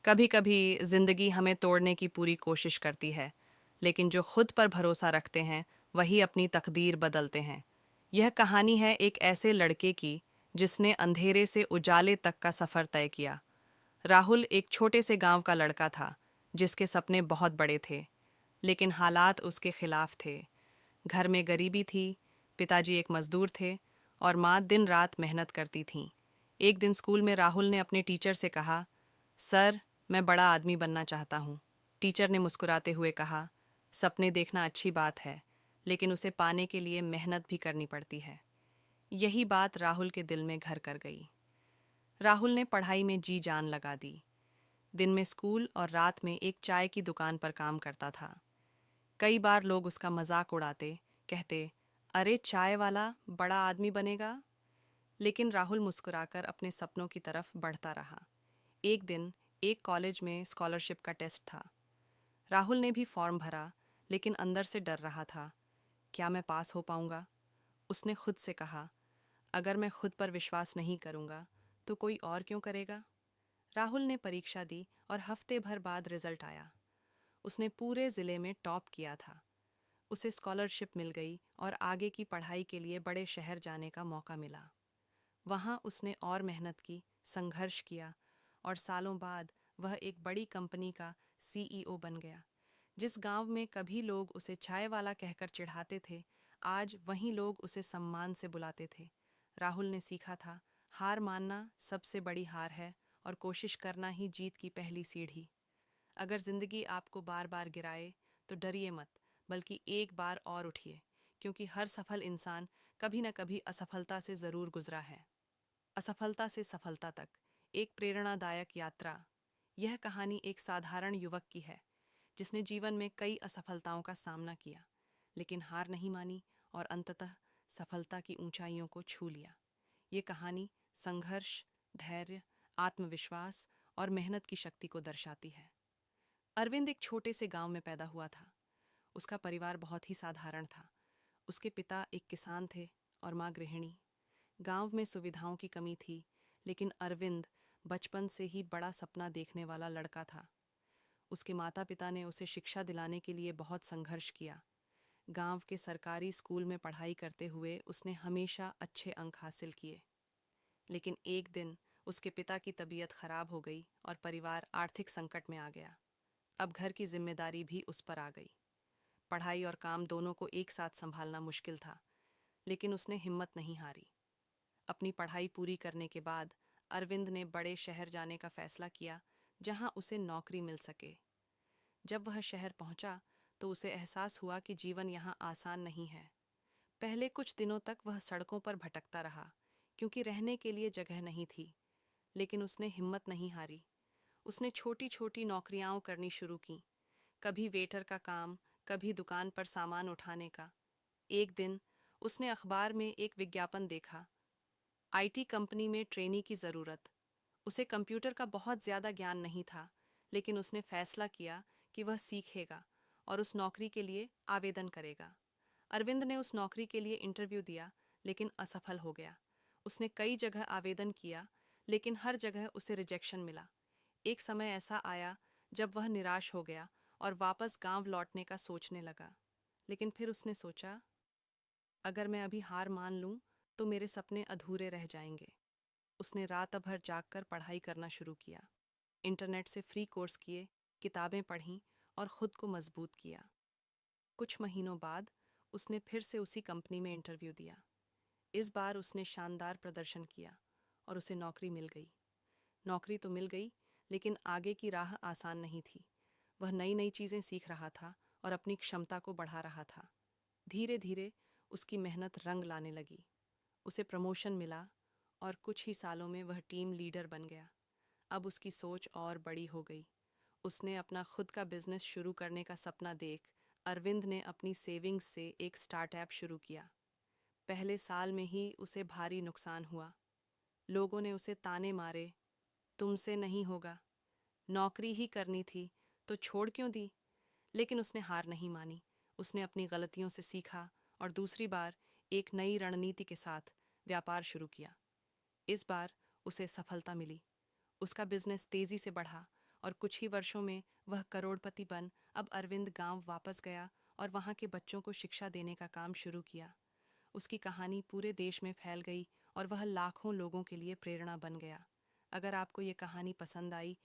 कभी कभी जिंदगी हमें तोड़ने की पूरी कोशिश करती है, लेकिन जो खुद पर भरोसा रखते हैं वही अपनी तकदीर बदलते हैं। यह कहानी है एक ऐसे लड़के की जिसने अंधेरे से उजाले तक का सफर तय किया। राहुल एक छोटे से गांव का लड़का था जिसके सपने बहुत बड़े थे, लेकिन हालात उसके खिलाफ थे। घर में गरीबी थी, पिताजी एक मजदूर थे और माँ दिन रात मेहनत करती थीं। एक दिन स्कूल में राहुल ने अपने टीचर से कहा, सर, मैं बड़ा आदमी बनना चाहता हूँ। टीचर ने मुस्कुराते हुए कहा, सपने देखना अच्छी बात है, लेकिन उसे पाने के लिए मेहनत भी करनी पड़ती है। यही बात राहुल के दिल में घर कर गई। राहुल ने पढ़ाई में जी जान लगा दी। दिन में स्कूल और रात में एक चाय की दुकान पर काम करता था। कई बार लोग उसका मजाक उड़ाते, कहते, अरे चाय वाला बड़ा आदमी बनेगा। लेकिन राहुल मुस्कुराकर अपने सपनों की तरफ बढ़ता रहा। एक दिन एक कॉलेज में स्कॉलरशिप का टेस्ट था। राहुल ने भी फॉर्म भरा, लेकिन अंदर से डर रहा था। क्या मैं पास हो पाऊंगा? उसने खुद से कहा, अगर मैं खुद पर विश्वास नहीं करूंगा तो कोई और क्यों करेगा? राहुल ने परीक्षा दी और हफ्ते भर बाद रिजल्ट आया। उसने पूरे जिले में टॉप किया था। उसे स्कॉलरशिप मिल गई और आगे की पढ़ाई के लिए बड़े शहर जाने का मौका मिला। वहाँ उसने और मेहनत की, संघर्ष किया और सालों बाद वह एक बड़ी कंपनी का सीईओ बन गया। जिस गांव में कभी लोग उसे चाय वाला कहकर चिढ़ाते थे, आज वहीं लोग उसे सम्मान से बुलाते थे। राहुल ने सीखा था, हार मानना सबसे बड़ी हार है और कोशिश करना ही जीत की पहली सीढ़ी। अगर जिंदगी आपको बार बार गिराए तो डरिए मत, बल्कि एक बार और उठिए, क्योंकि हर सफल इंसान कभी न कभी असफलता से जरूर गुजरा है। असफलता से सफलता तक एक प्रेरणादायक यात्रा। यह कहानी एक साधारण युवक की है जिसने जीवन में कई असफलताओं का सामना किया, लेकिन हार नहीं मानी और अंततः सफलता की ऊंचाइयों को छू लिया। ये कहानी संघर्ष, धैर्य, आत्मविश्वास और मेहनत की शक्ति को दर्शाती है। अरविंद एक छोटे से गांव में पैदा हुआ था। उसका परिवार बहुत ही साधारण था। उसके पिता एक किसान थे और माँ गृहिणी। गांव में सुविधाओं की कमी थी, लेकिन अरविंद बचपन से ही बड़ा सपना देखने वाला लड़का था। उसके माता पिता ने उसे शिक्षा दिलाने के लिए बहुत संघर्ष किया। गांव के सरकारी स्कूल में पढ़ाई करते हुए उसने हमेशा अच्छे अंक हासिल किए। लेकिन एक दिन उसके पिता की तबीयत खराब हो गई और परिवार आर्थिक संकट में आ गया। अब घर की जिम्मेदारी भी उस पर आ गई। पढ़ाई और काम दोनों को एक साथ संभालना मुश्किल था, लेकिन उसने हिम्मत नहीं हारी। अपनी पढ़ाई पूरी करने के बाद अरविंद ने बड़े शहर जाने का फैसला किया, जहां उसे नौकरी मिल सके। जब वह शहर पहुंचा तो उसे एहसास हुआ कि जीवन यहाँ आसान नहीं है। पहले कुछ दिनों तक वह सड़कों पर भटकता रहा, क्योंकि रहने के लिए जगह नहीं थी। लेकिन उसने हिम्मत नहीं हारी। उसने छोटी छोटी नौकरियां करनी शुरू की, कभी वेटर का काम, कभी दुकान पर सामान उठाने का। एक दिन उसने अखबार में एक विज्ञापन देखा, आईटी कंपनी में ट्रेनी की ज़रूरत। उसे कंप्यूटर का बहुत ज़्यादा ज्ञान नहीं था, लेकिन उसने फैसला किया कि वह सीखेगा और उस नौकरी के लिए आवेदन करेगा। अरविंद ने उस नौकरी के लिए इंटरव्यू दिया, लेकिन असफल हो गया। उसने कई जगह आवेदन किया, लेकिन हर जगह उसे रिजेक्शन मिला। एक समय ऐसा आया जब वह निराश हो गया और वापस गांव लौटने का सोचने लगा। लेकिन फिर उसने सोचा, अगर मैं अभी हार मान लूं तो मेरे सपने अधूरे रह जाएंगे। उसने रात भर जागकर पढ़ाई करना शुरू किया। इंटरनेट से फ्री कोर्स किए, किताबें पढ़ीं और खुद को मजबूत किया। कुछ महीनों बाद उसने फिर से उसी कंपनी में इंटरव्यू दिया। इस बार उसने शानदार प्रदर्शन किया और उसे नौकरी मिल गई। नौकरी तो मिल गई, लेकिन आगे की राह आसान नहीं थी। वह नई नई चीज़ें सीख रहा था और अपनी क्षमता को बढ़ा रहा था। धीरे धीरे उसकी मेहनत रंग लाने लगी। उसे प्रमोशन मिला और कुछ ही सालों में वह टीम लीडर बन गया। अब उसकी सोच और बड़ी हो गई। उसने अपना खुद का बिजनेस शुरू करने का सपना देख अरविंद ने अपनी सेविंग्स से एक स्टार्टअप शुरू किया। पहले साल में ही उसे भारी नुकसान हुआ। लोगों ने उसे ताने मारे, तुमसे नहीं होगा, नौकरी ही करनी थी तो छोड़ क्यों दी? लेकिन उसने हार नहीं मानी। उसने अपनी गलतियों से सीखा और दूसरी बार एक नई रणनीति के साथ व्यापार शुरू किया। इस बार उसे सफलता मिली। उसका बिजनेस तेजी से बढ़ा और कुछ ही वर्षों में वह करोड़पति बन अब अरविंद गांव वापस गया और वहां के बच्चों को शिक्षा देने का काम शुरू किया। उसकी कहानी पूरे देश में फैल गई और वह लाखों लोगों के लिए प्रेरणा बन गया। अगर आपको ये कहानी पसंद आई